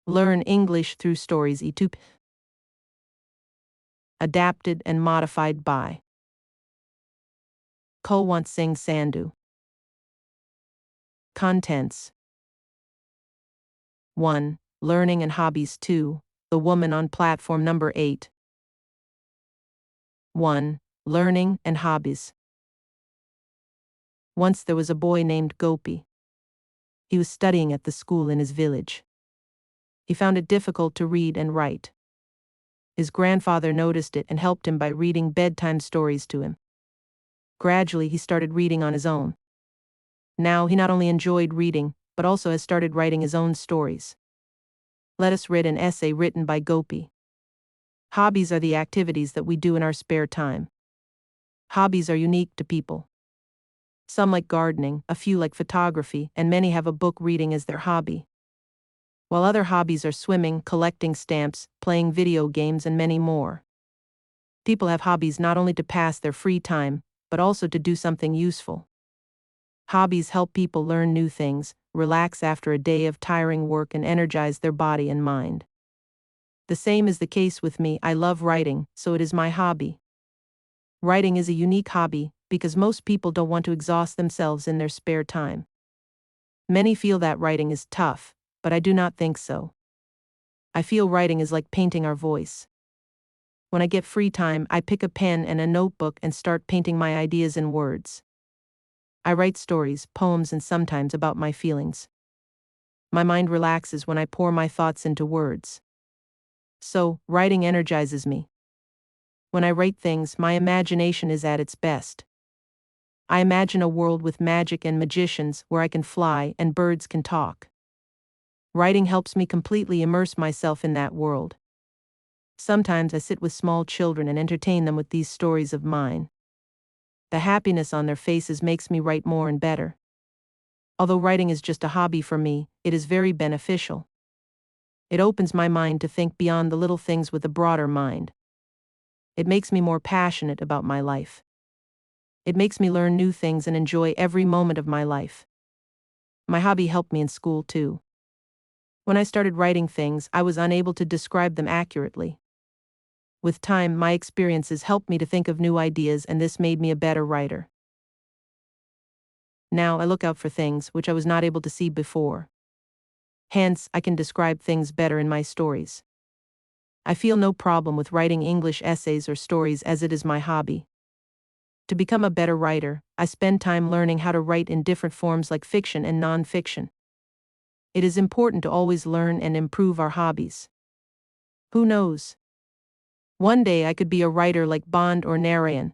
Learn English through stories YouTube. Adapted and modified by Kulwant Singh Sandhu. Contents: 1. Learning and hobbies. 2. The woman on platform number 8. 1. Learning and hobbies. Once there was a boy named Gopi. He was studying at the school in his village. He found it difficult to read and write. His grandfather noticed it and helped him by reading bedtime stories to him. Gradually, he started reading on his own. Now he not only enjoyed reading, but also has started writing his own stories. Let us read an essay written by Gopi. Hobbies are the activities that we do in our spare time. Hobbies are unique to people. Some like gardening, a few like photography, and many have a book reading as their hobby. While other hobbies are swimming, collecting stamps, playing video games, and many more. People have hobbies not only to pass their free time, but also to do something useful. Hobbies help people learn new things, relax after a day of tiring work, and energize their body and mind. The same is the case with me. I love writing, so it is my hobby. Writing is a unique hobby because most people don't want to exhaust themselves in their spare time. Many feel that writing is tough, but I do not think so. I feel writing is like painting our voice. When I get free time, I pick a pen and a notebook and start painting my ideas in words. I write stories, poems, and sometimes about my feelings. My mind relaxes when I pour my thoughts into words. So, writing energizes me. When I write things, my imagination is at its best. I imagine a world with magic and magicians where I can fly and birds can talk. Writing helps me completely immerse myself in that world. Sometimes I sit with small children and entertain them with these stories of mine. The happiness on their faces makes me write more and better. Although writing is just a hobby for me, it is very beneficial. It opens my mind to think beyond the little things with a broader mind. It makes me more passionate about my life. It makes me learn new things and enjoy every moment of my life. My hobby helped me in school too. When I started writing things, I was unable to describe them accurately. With time, my experiences helped me to think of new ideas, and this made me a better writer. Now I look out for things which I was not able to see before. Hence, I can describe things better in my stories. I feel no problem with writing English essays or stories as it is my hobby. To become a better writer, I spend time learning how to write in different forms like fiction and non-fiction. It is important to always learn and improve our hobbies. Who knows? One day I could be a writer like Bond or Narayan.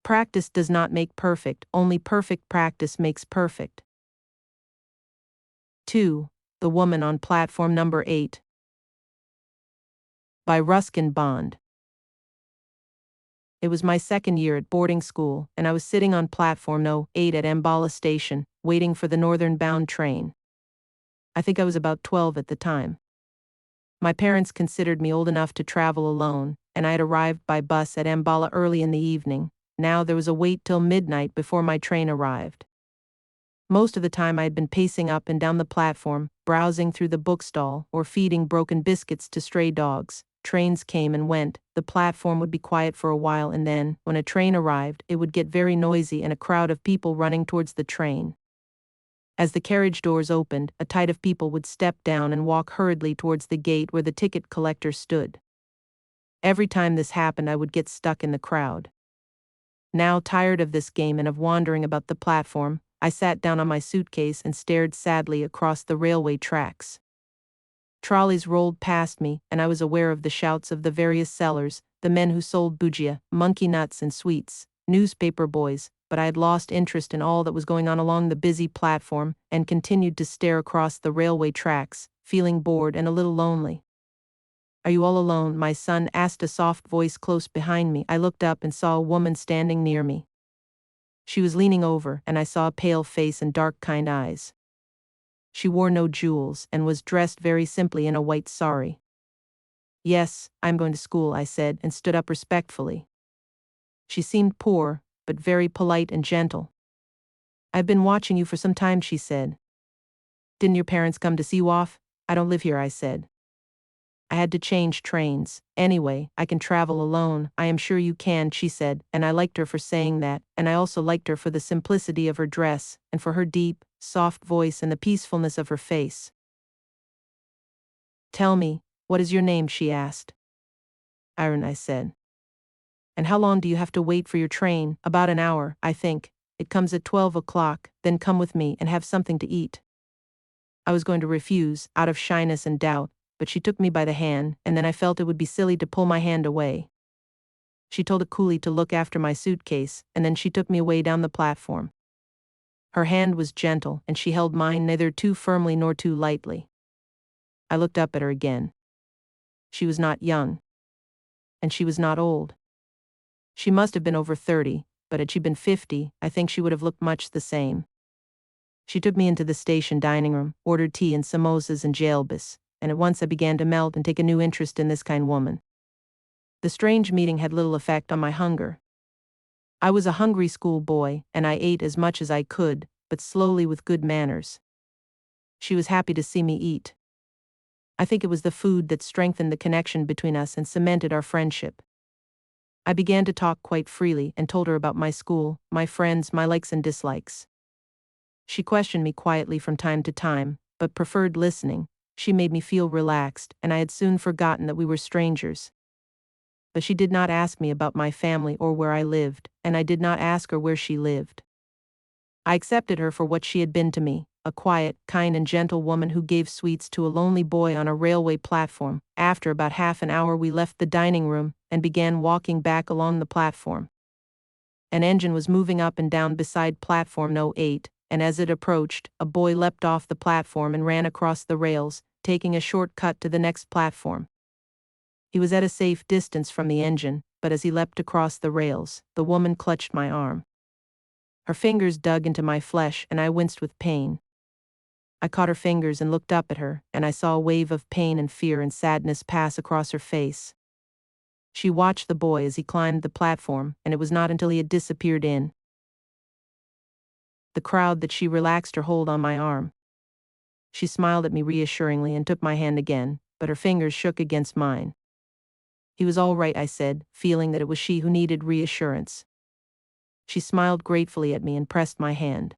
Practice does not make perfect, only perfect practice makes perfect. 2. The woman on platform number 8. By Ruskin Bond. It was my second year at boarding school, and I was sitting on platform No. 8 at Ambala station, waiting for the northern-bound train. I think I was about 12 at the time. My parents considered me old enough to travel alone, and I had arrived by bus at Ambala early in the evening. Now there was a wait till midnight before my train arrived. Most of the time I had been pacing up and down the platform, browsing through the bookstall, or feeding broken biscuits to stray dogs. Trains came and went, the platform would be quiet for a while, and then, when a train arrived, it would get very noisy and a crowd of people running towards the train. As the carriage doors opened, a tide of people would step down and walk hurriedly towards the gate where the ticket collector stood. Every time this happened, I would get stuck in the crowd. Now, tired of this game and of wandering about the platform, I sat down on my suitcase and stared sadly across the railway tracks. Trolleys rolled past me, and I was aware of the shouts of the various sellers, the men who sold bhujia, monkey nuts and sweets, newspaper boys, but I had lost interest in all that was going on along the busy platform and continued to stare across the railway tracks, feeling bored and a little lonely. "Are you all alone?" my son asked, a soft voice close behind me. I looked up and saw a woman standing near me. She was leaning over, and I saw a pale face and dark, kind eyes. She wore no jewels and was dressed very simply in a white sari. "Yes, I'm going to school," I said, and stood up respectfully. She seemed poor, but very polite and gentle. "I've been watching you for some time," she said. "Didn't your parents come to see you off?" I don't live here, I said. I had to change trains. Anyway, I can travel alone. I am sure you can, she said, and I liked her for saying that, and I also liked her for the simplicity of her dress, and for her deep, soft voice and the peacefulness of her face. Tell me, what is your name, she asked. Aaron, I said. And how long do you have to wait for your train? About an hour, I think. It comes at 12 o'clock, then come with me and have something to eat. I was going to refuse, out of shyness and doubt, but she took me by the hand, and then I felt it would be silly to pull my hand away. She told a coolie to look after my suitcase, and then she took me away down the platform. Her hand was gentle, and she held mine neither too firmly nor too lightly. I looked up at her again. She was not young. And she was not old. She must have been over 30, but had she been 50, I think she would have looked much the same. She took me into the station dining room, ordered tea and samosas and jalebis, and at once I began to melt and take a new interest in this kind woman. The strange meeting had little effect on my hunger. I was a hungry schoolboy, and I ate as much as I could, but slowly with good manners. She was happy to see me eat. I think it was the food that strengthened the connection between us and cemented our friendship. I began to talk quite freely and told her about my school, my friends, my likes and dislikes. She questioned me quietly from time to time, but preferred listening. She made me feel relaxed, and I had soon forgotten that we were strangers. But she did not ask me about my family or where I lived, and I did not ask her where she lived. I accepted her for what she had been to me, a quiet, kind and gentle woman who gave sweets to a lonely boy on a railway platform. After about half an hour we left the dining room and began walking back along the platform. An engine was moving up and down beside platform No. 8, and as it approached, a boy leapt off the platform and ran across the rails, taking a short cut to the next platform. He was at a safe distance from the engine, but as he leapt across the rails, the woman clutched my arm. Her fingers dug into my flesh and I winced with pain. I caught her fingers and looked up at her, and I saw a wave of pain and fear and sadness pass across her face. She watched the boy as he climbed the platform, and it was not until he had disappeared in the crowd that she relaxed her hold on my arm. She smiled at me reassuringly and took my hand again, but her fingers shook against mine. He was all right, I said, feeling that it was she who needed reassurance. She smiled gratefully at me and pressed my hand.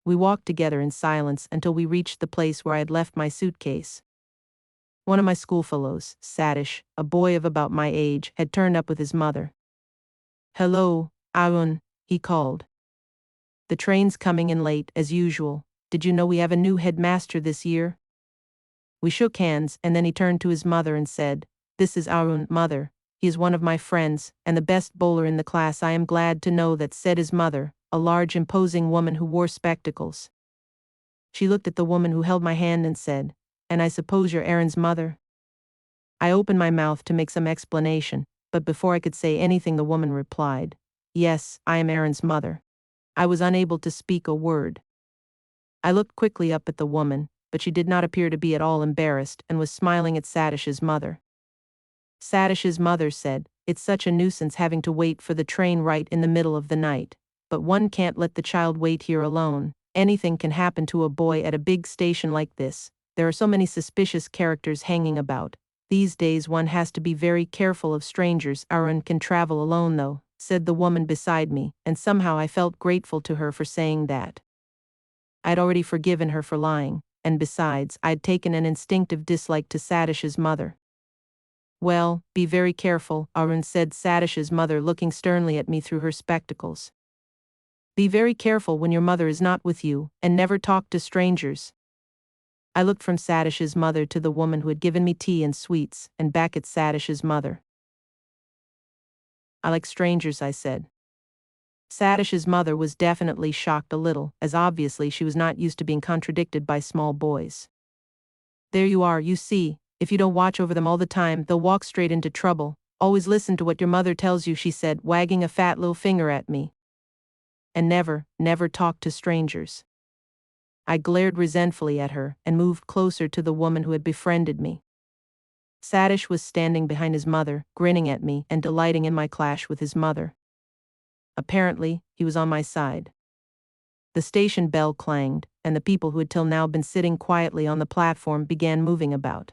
We walked together in silence until we reached the place where I had left my suitcase. One of my schoolfellows, Sadish, a boy of about my age, had turned up with his mother. "Hello, Aaron," he called. "The train's coming in late, as usual. Did you know we have a new headmaster this year?" We shook hands, and then he turned to his mother and said, "This is Aaron, mother. He is one of my friends, and the best bowler in the class. I am glad to know that," said his mother, a large imposing woman who wore spectacles. She looked at the woman who held my hand and said, "And I suppose you're Aaron's mother?" I opened my mouth to make some explanation, but before I could say anything the woman replied, "Yes, I am Aaron's mother." I was unable to speak a word. I looked quickly up at the woman, but she did not appear to be at all embarrassed and was smiling at Sadish's mother. Sadish's mother said, "It's such a nuisance having to wait for the train right in the middle of the night. But one can't let the child wait here alone. Anything can happen to a boy at a big station like this. There are so many suspicious characters hanging about. These days one has to be very careful of strangers." "Aaron can travel alone though," said the woman beside me, and somehow I felt grateful to her for saying that. I'd already forgiven her for lying, and besides, I'd taken an instinctive dislike to Sadish's mother. "Well, be very careful," Aaron said, Sadish's mother looking sternly at me through her spectacles. "Be very careful when your mother is not with you, and never talk to strangers." I looked from Sadish's mother to the woman who had given me tea and sweets, and back at Sadish's mother. "I like strangers," I said. Sadish's mother was definitely shocked a little, as obviously she was not used to being contradicted by small boys. "There you are, you see, if you don't watch over them all the time, they'll walk straight into trouble. Always listen to what your mother tells you," she said, wagging a fat little finger at me. "And never talk to strangers." I glared resentfully at her and moved closer to the woman who had befriended me. Sadish was standing behind his mother, grinning at me and delighting in my clash with his mother. Apparently, he was on my side. The station bell clanged, and the people who had till now been sitting quietly on the platform began moving about.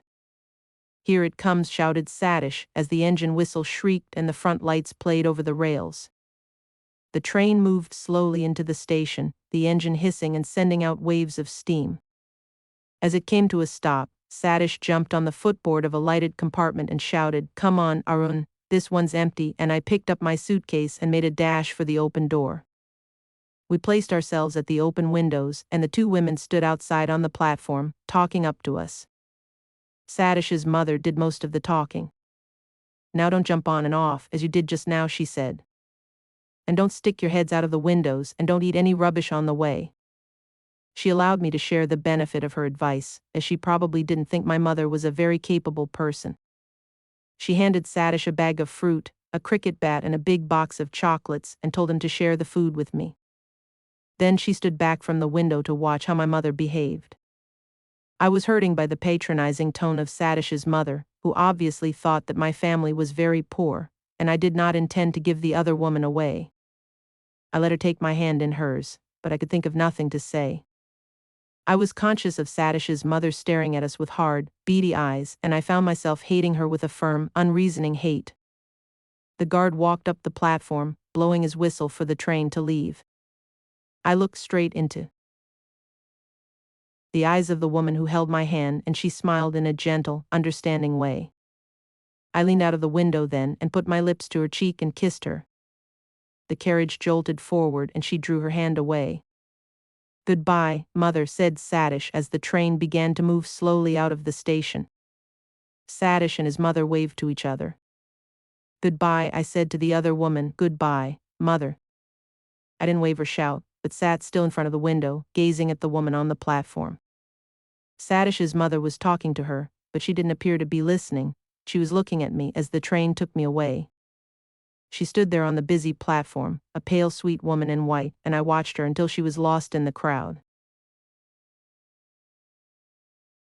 "Here it comes," shouted Satish, as the engine whistle shrieked and the front lights played over the rails. The train moved slowly into the station, the engine hissing and sending out waves of steam. As it came to a stop, Satish jumped on the footboard of a lighted compartment and shouted, "Come on, Arun, this one's empty," and I picked up my suitcase and made a dash for the open door. We placed ourselves at the open windows, and the two women stood outside on the platform, talking up to us. Satish's mother did most of the talking. "Now don't jump on and off, as you did just now," she said. "And don't stick your heads out of the windows, and don't eat any rubbish on the way." She allowed me to share the benefit of her advice, as she probably didn't think my mother was a very capable person. She handed Satish a bag of fruit, a cricket bat and a big box of chocolates, and told him to share the food with me. Then she stood back from the window to watch how my mother behaved. I was hurting by the patronizing tone of Satish's mother, who obviously thought that my family was very poor, and I did not intend to give the other woman away. I let her take my hand in hers, but I could think of nothing to say. I was conscious of Satish's mother staring at us with hard, beady eyes, and I found myself hating her with a firm, unreasoning hate. The guard walked up the platform, blowing his whistle for the train to leave. I looked straight into the eyes of the woman who held my hand, and she smiled in a gentle, understanding way. I leaned out of the window then and put my lips to her cheek and kissed her. The carriage jolted forward and she drew her hand away. "Goodbye, Mother," said Satish as the train began to move slowly out of the station. Satish and his mother waved to each other. "Goodbye," I said to the other woman. "Goodbye, Mother." I didn't wave or shout, but sat still in front of the window, gazing at the woman on the platform. Satish's mother was talking to her, but she didn't appear to be listening. She was looking at me as the train took me away. She stood there on the busy platform, a pale, sweet woman in white, and I watched her until she was lost in the crowd.